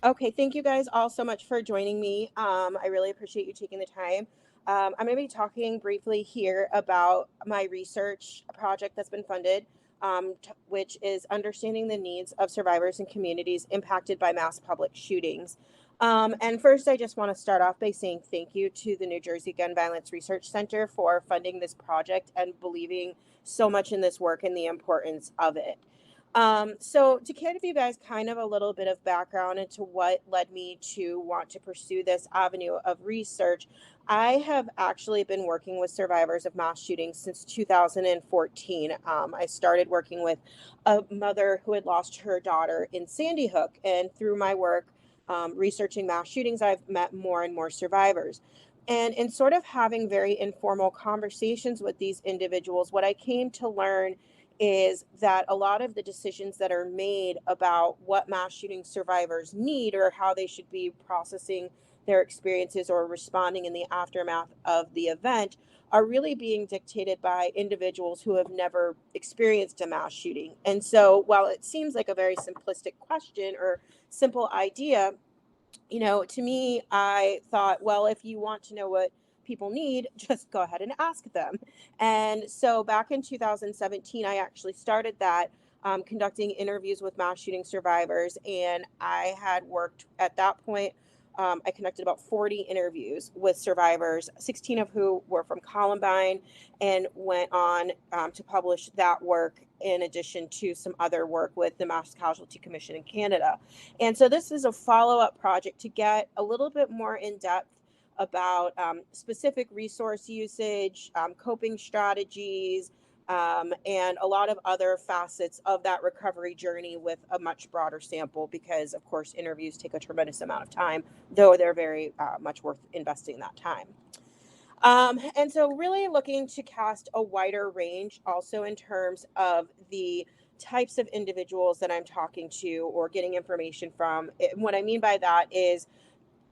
Okay, thank you guys all so much for joining me. I really appreciate you taking the time. I'm going to be talking briefly here about my research project that's been funded, which is understanding the needs of survivors and communities impacted by mass public shootings. And first, I just want to start off by saying thank you to the New Jersey Gun Violence Research Center for funding this project and believing so much in this work and the importance of it. So to give you guys kind of a little bit of background into what led me to want to pursue this avenue of research, I have actually been working with survivors of mass shootings since 2014. I started working with a mother who had lost her daughter in Sandy Hook, and through my work researching mass shootings, I've met more and more survivors. And in sort of having very informal conversations with these individuals, what I came to learn is that a lot of the decisions that are made about what mass shooting survivors need or how they should be processing their experiences or responding in the aftermath of the event are really being dictated by individuals who have never experienced a mass shooting. And so while it seems like a very simplistic question or simple idea, to me, I thought, well, if you want to know what people need, just go ahead and ask them. And so back in 2017, I actually started that. Conducting interviews with mass shooting survivors. And I had worked at that point. I conducted about 40 interviews with survivors, 16 of who were from Columbine, and went on to publish that work in addition to some other work with the Mass Casualty Commission in Canada. And so this is a follow-up project to get a little bit more in depth about specific resource usage, coping strategies, and a lot of other facets of that recovery journey with a much broader sample because, of course, interviews take a tremendous amount of time, though they're very much worth investing that time. And so really looking to cast a wider range also in terms of the types of individuals that I'm talking to or getting information from. What I mean by that is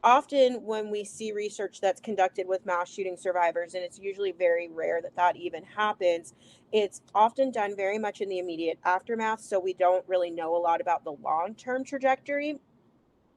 often when we see research that's conducted with mass shooting survivors, and it's usually very rare that that even happens, it's often done very much in the immediate aftermath. So we don't really know a lot about the long-term trajectory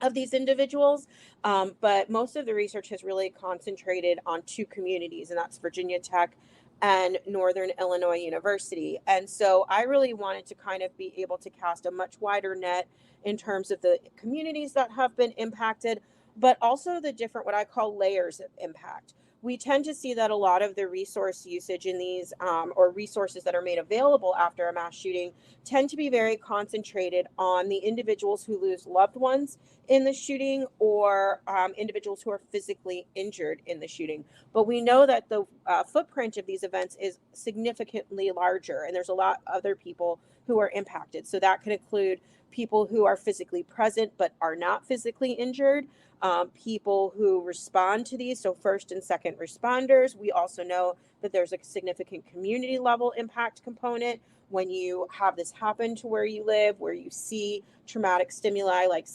of these individuals. But most of the research has really concentrated on two communities, and that's Virginia Tech and Northern Illinois University. And so I really wanted to kind of be able to cast a much wider net in terms of the communities that have been impacted, but also the different, what I call layers of impact. We tend to see that a lot of the resource usage in these or resources that are made available after a mass shooting tend to be very concentrated on the individuals who lose loved ones in the shooting or individuals who are physically injured in the shooting. But we know that the footprint of these events is significantly larger, and there's a lot of other people who are impacted. So that can include people who are physically present but are not physically injured, people who respond to these, so first and second responders. We also know that there's a significant community level impact component when you have this happen to where you live, where you see traumatic stimuli like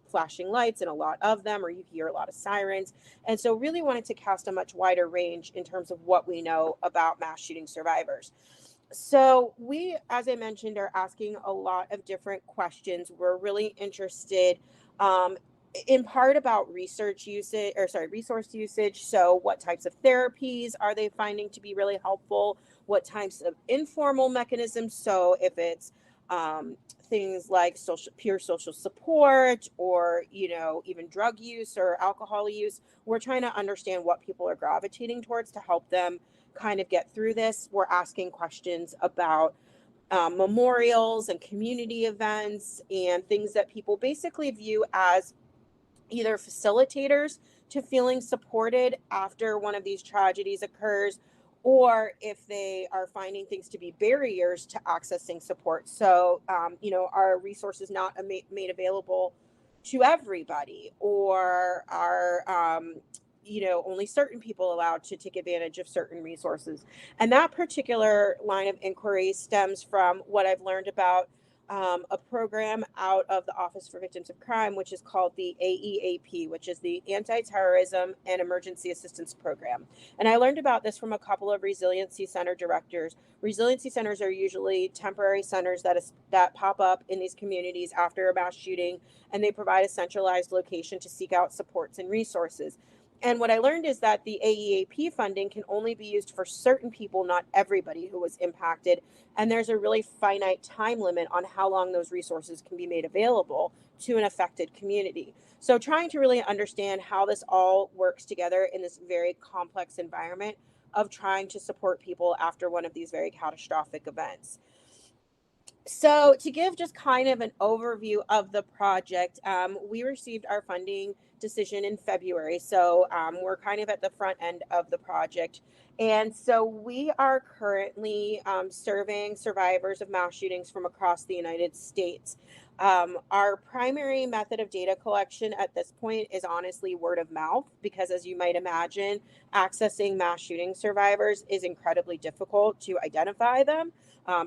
flashing lights and a lot of them, or you hear a lot of sirens. And so really wanted to cast a much wider range in terms of what we know about mass shooting survivors. So we, as I mentioned, are asking a lot of different questions. We're really interested in part about resource usage. So what types of therapies are they finding to be really helpful? What types of informal mechanisms? So if it's things like peer social support or, even drug use or alcohol use, we're trying to understand what people are gravitating towards to help them kind of get through this. We're asking questions about memorials and community events and things that people basically view as either facilitators to feeling supported after one of these tragedies occurs, or if they are finding things to be barriers to accessing support. So, are resources not made available to everybody, or are, only certain people allowed to take advantage of certain resources? And that particular line of inquiry stems from what I've learned about a program out of the Office for Victims of Crime, which is called the AEAP, which is the Anti-Terrorism and Emergency Assistance Program. And I learned about this from a couple of resiliency center directors. Resiliency centers are usually temporary centers that pop up in these communities after a mass shooting, and they provide a centralized location to seek out supports and resources. And what I learned is that the AEAP funding can only be used for certain people, not everybody who was impacted. And there's a really finite time limit on how long those resources can be made available to an affected community. So, trying to really understand how this all works together in this very complex environment of trying to support people after one of these very catastrophic events. So, to give just kind of an overview of the project, we received our funding decision in February. So, we're kind of at the front end of the project. And so, we are currently serving survivors of mass shootings from across the United States. Our primary method of data collection at this point is honestly word of mouth, because as you might imagine, accessing mass shooting survivors is incredibly difficult to identify them.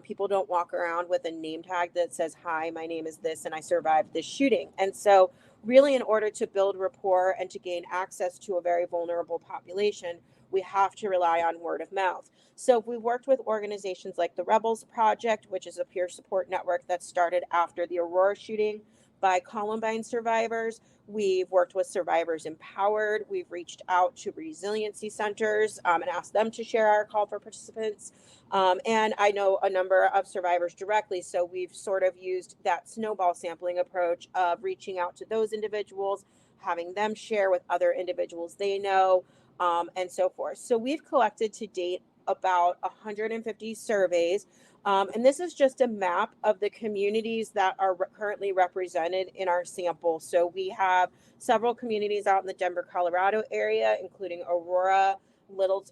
People don't walk around with a name tag that says, "Hi, my name is this, and I survived this shooting." And so, really, in order to build rapport and to gain access to a very vulnerable population, we have to rely on word of mouth. So, we've worked with organizations like the Rebels Project, which is a peer support network that started after the Aurora shooting by Columbine survivors. We've worked with Survivors Empowered. We've reached out to resiliency centers and asked them to share our call for participants. And I know a number of survivors directly, so we've sort of used that snowball sampling approach of reaching out to those individuals, having them share with other individuals they know, and so forth. So we've collected to date about 150 surveys. And this is just a map of the communities that are currently represented in our sample. So we have several communities out in the Denver, Colorado area, including Aurora, Little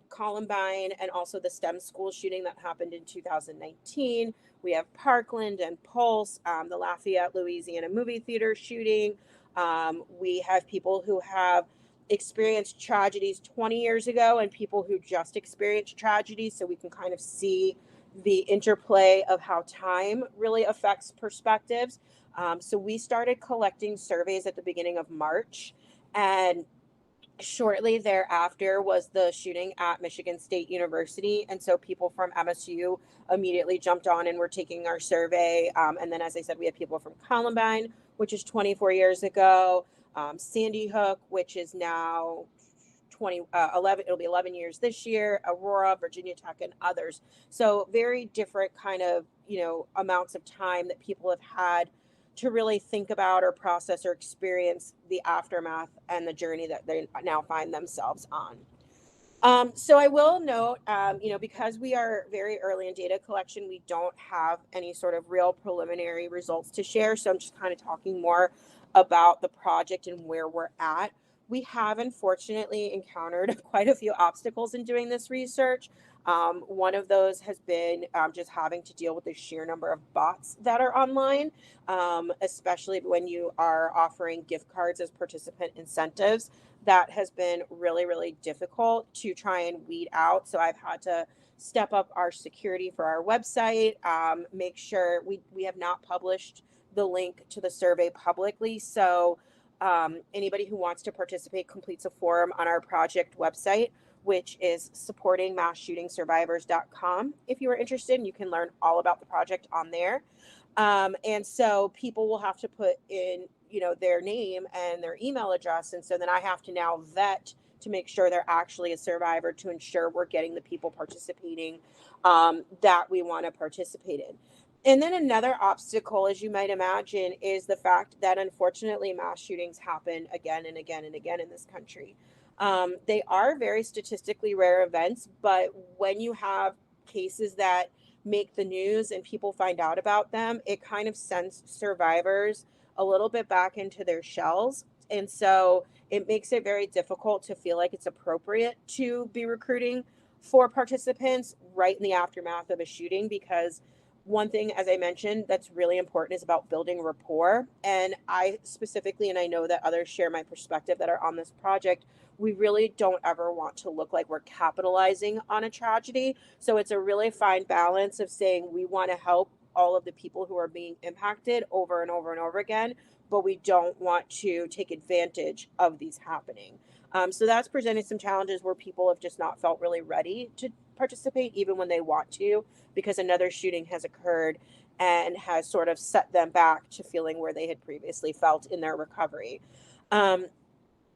Columbine, and also the STEM school shooting that happened in 2019. We have Parkland and Pulse, the Lafayette, Louisiana movie theater shooting. We have people who have experienced tragedies 20 years ago and people who just experienced tragedies, so we can kind of see the interplay of how time really affects perspectives. So we started collecting surveys at the beginning of March, and shortly thereafter was the shooting at Michigan State University. And so people from MSU immediately jumped on and were taking our survey. And then, as I said, we had people from Columbine, which is 24 years ago, Sandy Hook, which is now 11, it'll be 11 years this year, Aurora, Virginia Tech, and others. So very different kind of, amounts of time that people have had to really think about or process or experience the aftermath and the journey that they now find themselves on. So I will note, because we are very early in data collection, we don't have any sort of real preliminary results to share. So I'm just kind of talking more about the project and where we're at. We have unfortunately encountered quite a few obstacles in doing this research. One of those has been just having to deal with the sheer number of bots that are online, especially when you are offering gift cards as participant incentives. That has been really, really difficult to try and weed out. So I've had to step up our security for our website, make sure we have not published the link to the survey publicly. So anybody who wants to participate completes a form on our project website, which is supportingmassshootingsurvivors.com. If you are interested, you can learn all about the project on there. And so people will have to put in, their name and their email address. And so then I have to now vet to make sure they're actually a survivor to ensure we're getting the people participating that we want to participate in. And then another obstacle, as you might imagine, is the fact that unfortunately mass shootings happen again and again and again in this country. They are very statistically rare events, but when you have cases that make the news and people find out about them, it kind of sends survivors a little bit back into their shells. And so it makes it very difficult to feel like it's appropriate to be recruiting for participants right in the aftermath of a shooting, because one thing, as I mentioned, that's really important is about building rapport. And I specifically, and I know that others share my perspective that are on this project, we really don't ever want to look like we're capitalizing on a tragedy. So it's a really fine balance of saying we want to help all of the people who are being impacted over and over and over again, but we don't want to take advantage of these happening. So that's presented some challenges where people have just not felt really ready to participate, even when they want to, because another shooting has occurred and has sort of set them back to feeling where they had previously felt in their recovery. Um,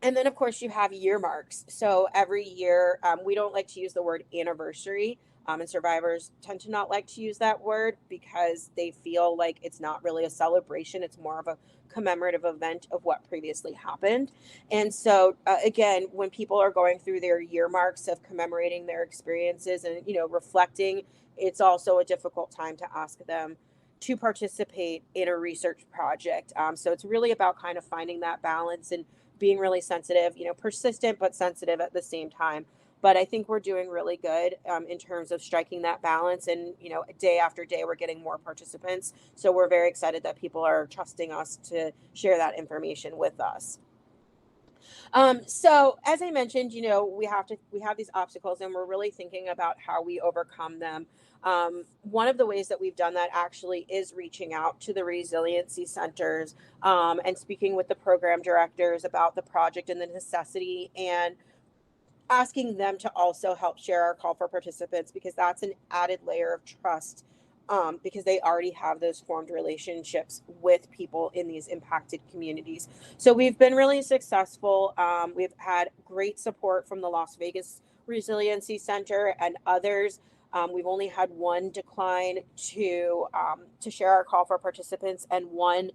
and then, of course, you have year marks. So every year, we don't like to use the word anniversary, and survivors tend to not like to use that word because they feel like it's not really a celebration. It's more of a commemorative event of what previously happened. And so, again, when people are going through their year marks of commemorating their experiences and, reflecting, it's also a difficult time to ask them to participate in a research project. So it's really about kind of finding that balance and being really sensitive, persistent but sensitive at the same time. But I think we're doing really good in terms of striking that balance. And, day after day, we're getting more participants. So we're very excited that people are trusting us to share that information with us. So as I mentioned, we have these obstacles and we're really thinking about how we overcome them. One of the ways that we've done that actually is reaching out to the resiliency centers and speaking with the program directors about the project and the necessity, and asking them to also help share our call for participants, because that's an added layer of trust, because they already have those formed relationships with people in these impacted communities. So we've been really successful. We've had great support from the Las Vegas Resiliency Center and others. We've only had one decline to share our call for participants, and one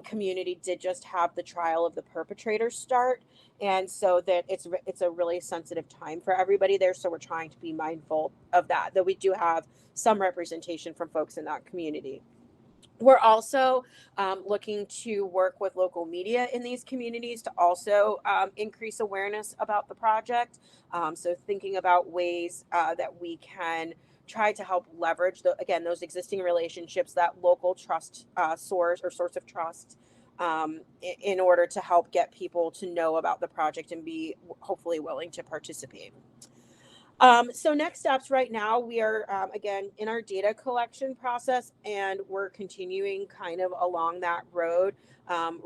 community did just have the trial of the perpetrator start, and so that it's a really sensitive time for everybody there. So we're trying to be mindful of that. Though we do have some representation from folks in that community. We're also looking to work with local media in these communities to also increase awareness about the project. So thinking about ways that we can try to help leverage those existing relationships, that local trust source of trust, in order to help get people to know about the project and be hopefully willing to participate. So next steps right now, we are again in our data collection process, and we're continuing kind of along that road,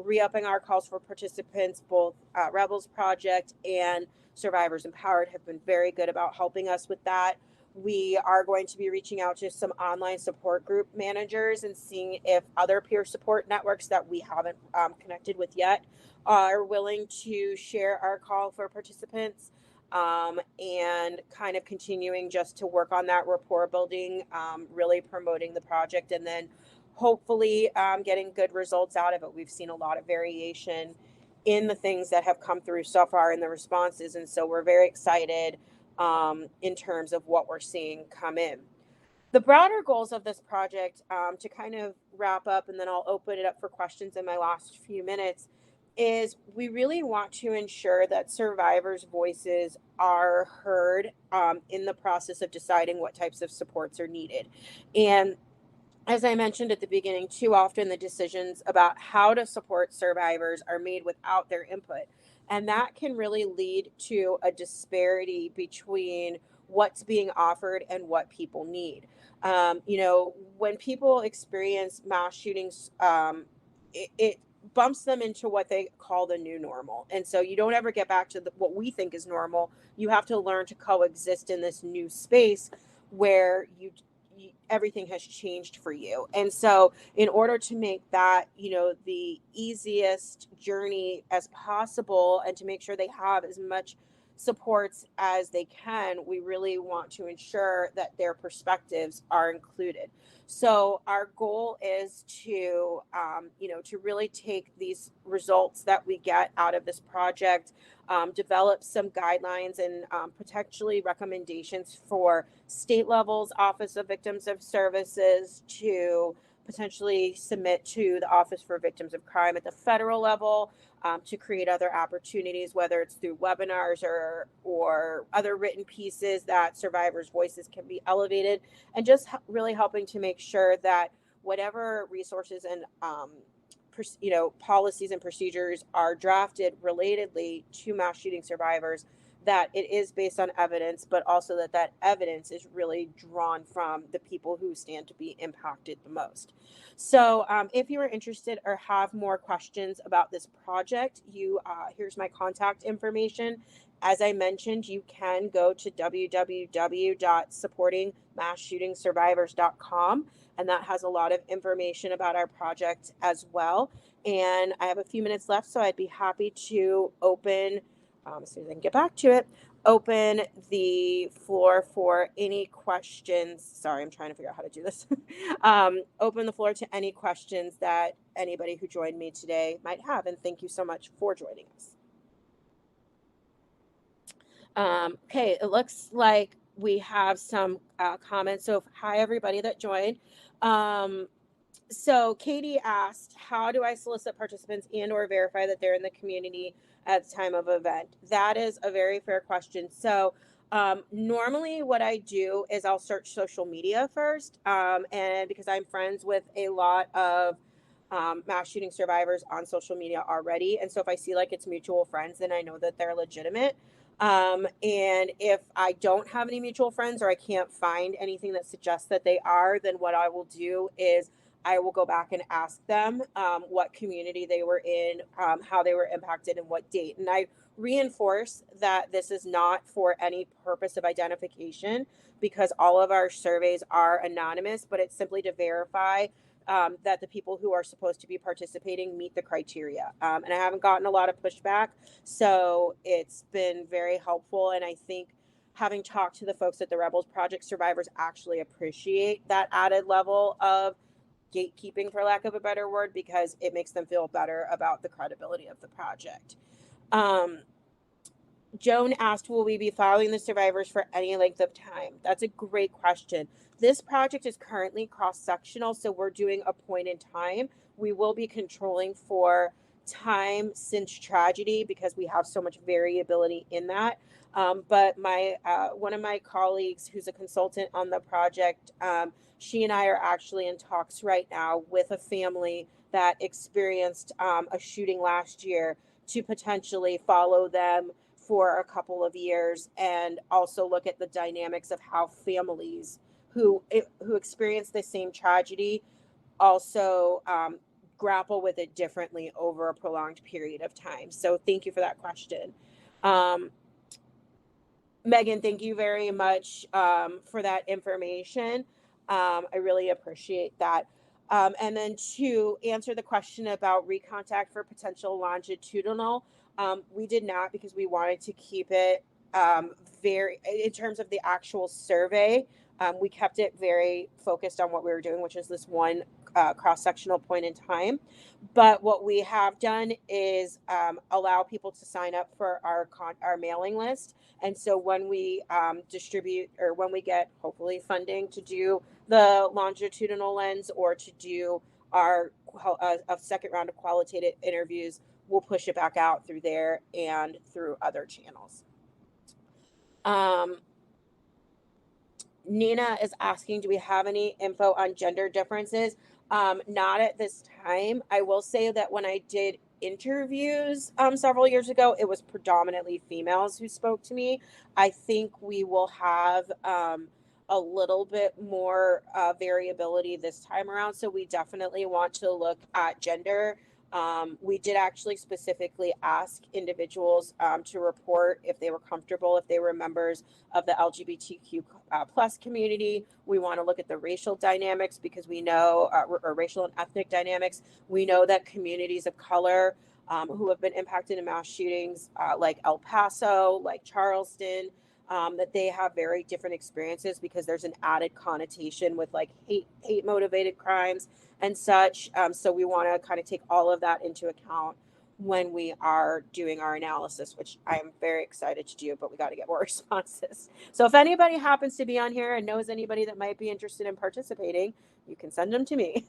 re-upping our calls for participants. Both Rebels Project and Survivors Empowered have been very good about helping us with that. We are going to be reaching out to some online support group managers and seeing if other peer support networks that we haven't connected with yet are willing to share our call for participants. And kind of continuing just to work on that rapport building, really promoting the project, and then hopefully getting good results out of it. We've seen a lot of variation in the things that have come through so far in the responses, and so we're very excited in terms of what we're seeing come in. The broader goals of this project, to kind of wrap up, and then I'll open it up for questions in my last few minutes, is we really want to ensure that survivors' voices are heard in the process of deciding what types of supports are needed. And as I mentioned at the beginning, too often the decisions about how to support survivors are made without their input. And that can really lead to a disparity between what's being offered and what people need. When people experience mass shootings, it bumps them into what they call the new normal. And so you don't ever get back to what we think is normal. You have to learn to coexist in this new space where everything has changed for you. And so in order to make that, the easiest journey as possible, and to make sure they have as much supports as they can, we really want to ensure that their perspectives are included. So our goal is to really take these results that we get out of this project, develop some guidelines and potentially recommendations for state levels Office of Victims of Services to potentially submit to the Office for Victims of Crime at the federal level, to create other opportunities, whether it's through webinars or other written pieces that survivors' voices can be elevated, and just really helping to make sure that whatever resources and policies and procedures are drafted relatedly to mass shooting survivors that it is based on evidence, but also that that evidence is really drawn from the people who stand to be impacted the most. So if you are interested or have more questions about this project, here's my contact information. As I mentioned, you can go to www.supportingmassshootingsurvivors.com, and that has a lot of information about our project as well. And I have a few minutes left, so I'd be happy to open, as soon as I can get back to it, open the floor for any questions. Sorry, I'm trying to figure out how to do this. Open the floor to any questions that anybody who joined me today might have. And thank you so much for joining us. Okay, it looks like we have some comments. So hi, everybody that joined. So Katie asked, how do I solicit participants and or verify that they're in the community at the time of event? That is a very fair question. So normally what I do is I'll search social media first. And because I'm friends with a lot of mass shooting survivors on social media already. And so if I see like it's mutual friends, then I know that they're legitimate. And if I don't have any mutual friends or I can't find anything that suggests that they are, then what I will do is I will go back and ask them what community they were in, how they were impacted, and what date. And I reinforce that this is not for any purpose of identification because all of our surveys are anonymous, but it's simply to verify that the people who are supposed to be participating meet the criteria. And I haven't gotten a lot of pushback, so it's been very helpful. And I think having talked to the folks at the Rebels Project, survivors actually appreciate that added level of gatekeeping, for lack of a better word, because it makes them feel better about the credibility of the project. Joan asked, will we be following the survivors for any length of time? That's a great question. This project is currently cross-sectional, so we're doing a point in time. We will be controlling for time since tragedy because we have so much variability in that. But one of my colleagues who's a consultant on the project, she and I are actually in talks right now with a family that experienced a shooting last year to potentially follow them for a couple of years and also look at the dynamics of how families who experience the same tragedy also grapple with it differently over a prolonged period of time. So thank you for that question. Megan, thank you very much for that information. I really appreciate that. And then to answer the question about recontact for potential longitudinal, we did not because we wanted to keep it very, in terms of the actual survey, we kept it very focused on what we were doing, which is this one cross-sectional point in time. But what we have done is allow people to sign up for our mailing list. And so when we distribute or when we get hopefully funding to do the longitudinal lens or to do our a second round of qualitative interviews, we'll push it back out through there and through other channels. Nina is asking, do we have any info on gender differences? Not at this time. I will say that when I did interviews several years ago, it was predominantly females who spoke to me. I think we will have a little bit more variability this time around. So we definitely want to look at gender. We did actually specifically ask individuals to report if they were comfortable, if they were members of the LGBTQ plus community. We want to look at the racial dynamics because we know, or racial and ethnic dynamics. We know that communities of color who have been impacted in mass shootings, like El Paso, like Charleston, that they have very different experiences because there's an added connotation with like hate motivated crimes and such. So we want to kind of take all of that into account when we are doing our analysis, which I am very excited to do, but we got to get more responses. So if anybody happens to be on here and knows anybody that might be interested in participating, you can send them to me.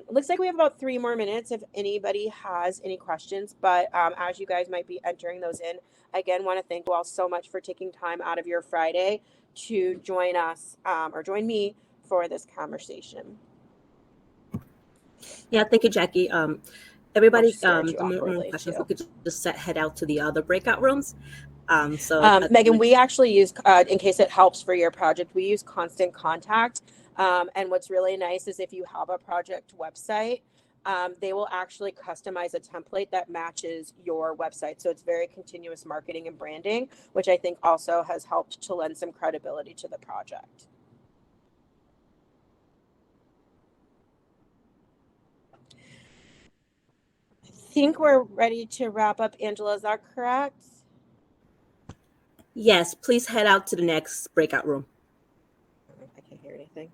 Looks like we have about 3 more minutes if anybody has any questions, but as you guys might be entering those in, again, want to thank you all so much for taking time out of your Friday to join us or join me for this conversation. Yeah, thank you, Jackie. Everybody, More questions, we could just head out to the other breakout rooms. Megan, we actually use, in case it helps for your project, we use Constant Contact. And what's really nice is if you have a project website, they will actually customize a template that matches your website. So it's very continuous marketing and branding, which I think also has helped to lend some credibility to the project. I think we're ready to wrap up. Angela, is that correct? Yes, please head out to the next breakout room. I can't hear anything.